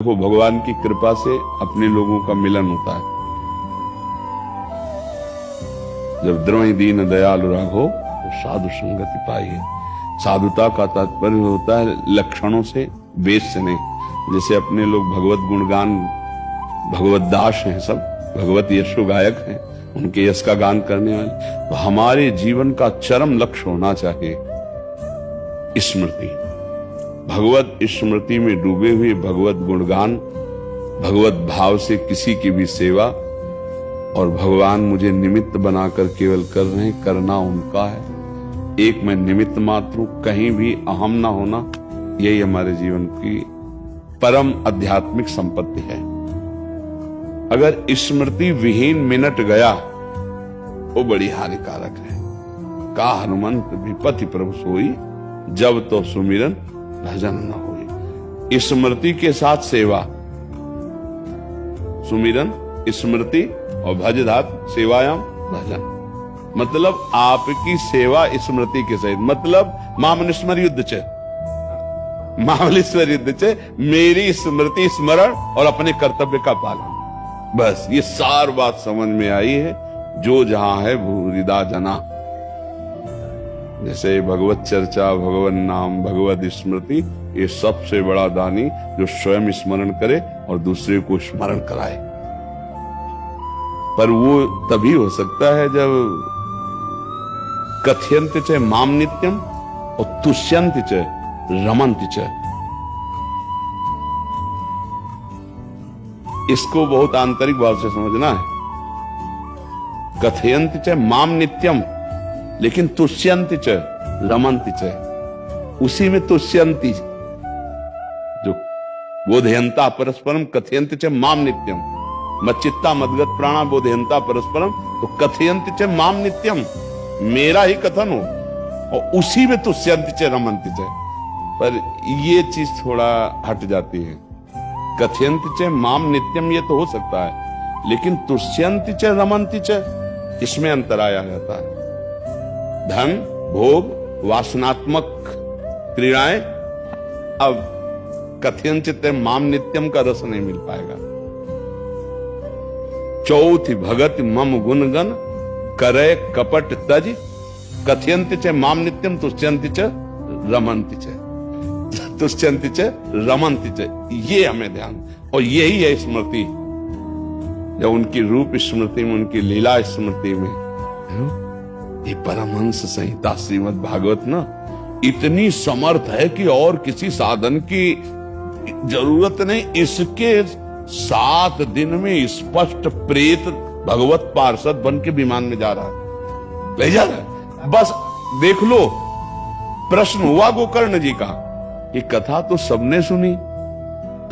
वो भगवान की कृपा से अपने लोगों का मिलन होता है। जब द्रोही दीन दयालु राघो तो साधु संगति पाई है। साधुता का तात्पर्य होता है लक्षणों से, वेश से नहीं। जैसे अपने लोग भगवत गुणगान, भगवत दास हैं, सब भगवत यशो गायक हैं, उनके यश का गान करने वाले। तो हमारे जीवन का चरम लक्ष्य होना चाहिए स्मृति, भगवत स्मृति में डूबे हुए भगवत गुणगान, भगवत भाव से किसी की भी सेवा। और भगवान मुझे निमित्त बनाकर केवल कर रहे हैं, करना उनका है। एक मैं निमित्त मात्र हूं, कहीं भी अहम ना होना, यही हमारे जीवन की परम आध्यात्मिक संपत्ति है। अगर स्मृति विहीन मिनट गया वो बड़ी हानिकारक है। का हनुमंत विपति प्रभु सोई, जब तो सुमिरन भजन न होए। स्मृति के साथ सेवा, सुमिरन स्मृति और भज धात सेवायाम भजन, मतलब आपकी सेवा स्मृति के सहित। मतलब मामनिस्मर युद्ध च, मामलेश्वर युद्ध च, मेरी स्मृति स्मरण और अपने कर्तव्य का पालन। बस ये सार बात समझ में आई है। जो जहां है भूरिदा जना, जैसे भगवत चर्चा, भगवत नाम, भगवत स्मृति, ये सबसे बड़ा दानी जो स्वयं स्मरण करे और दूसरे को स्मरण कराए। पर वो तभी हो सकता है जब कथयंत च माम नित्यम और तुष्यंत च रमंत च। इसको बहुत आंतरिक भाव से समझना है। कथयंत च माम नित्यम, लेकिन तुष्यंति च रमंति च, उसी में तुष्यंति, जो बोधयंता परस्परम कथयंति च माम नित्यम, मच्चित्ता मदगत प्राणा बोधयंता परस्परम, तो कथयंति च माम नित्यम, मेरा ही कथन हो, और उसी में तुष्यंति च रमंति च। पर ये चीज थोड़ा हट जाती है। कथयंति च माम नित्यम ये तो हो सकता है, लेकिन तुष्यंति च रमंति च, इसमें अंतराय आ जाता है। धन, भोग, वासनात्मक क्रियाएं, अब कथयंचित माम नित्यम का रस नहीं मिल पाएगा। चौथी भगत मम गुणगन करे कपट तज, कथयंति च माम नित्यम तुष्यंति च रमंति च, तुष्यंति च रमंति च। ये हमें ध्यान, और यही है स्मृति। जब उनकी रूप स्मृति में, उनकी लीला स्मृति में, ये परमहंस संहिता श्रीमद् भागवत ना इतनी समर्थ है कि और किसी साधन की जरूरत नहीं। इसके 7 दिन में स्पष्ट प्रेत भगवत पार्षद बन के विमान में जा रहा है, ले जा रहा है। बस देख लो। प्रश्न हुआ गोकर्ण जी का, ये कथा तो सबने सुनी,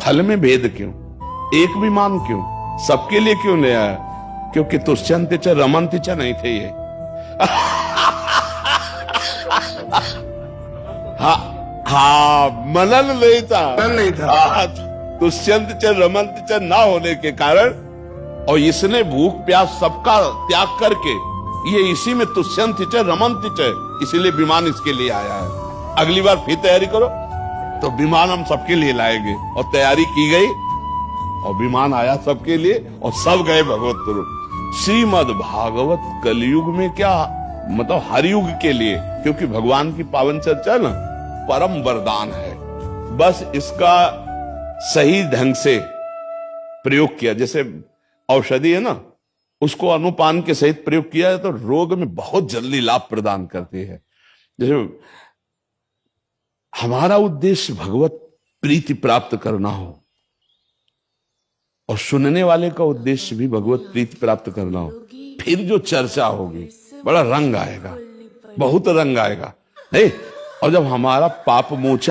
फल में भेद क्यों, एक विमान क्यों, सबके लिए क्यों ले आया? क्योंकि तुष्यंत च रमंत च नहीं थे ये। हाँ, मनन नहीं था, तुष्यंत च रमंत च ना होने के कारण, और इसने भूख प्यास सबका त्याग करके ये इसी में तुष्यंत च रमंत च, इसीलिए विमान इसके लिए आया है। अगली बार फिर तैयारी करो तो विमान हम सबके लिए लाएंगे। और तैयारी की गई और विमान आया सबके लिए, और सब गए भगवत स्वरूप। श्रीमद् भागवत कलयुग में क्या, मतलब हर युग के लिए, क्योंकि भगवान की पावन चर्चा ना परम वरदान है। बस इसका सही ढंग से प्रयोग किया, जैसे औषधि है ना, उसको अनुपान के सहित प्रयोग किया है तो रोग में बहुत जल्दी लाभ प्रदान करती है। जैसे हमारा उद्देश्य भगवत प्रीति प्राप्त करना हो, और सुनने वाले का उद्देश्य भी भगवत प्रीति प्राप्त करना हो, फिर जो चर्चा होगी बड़ा रंग आएगा, बहुत रंग आएगा। नहीं, और जब हमारा पाप मोचन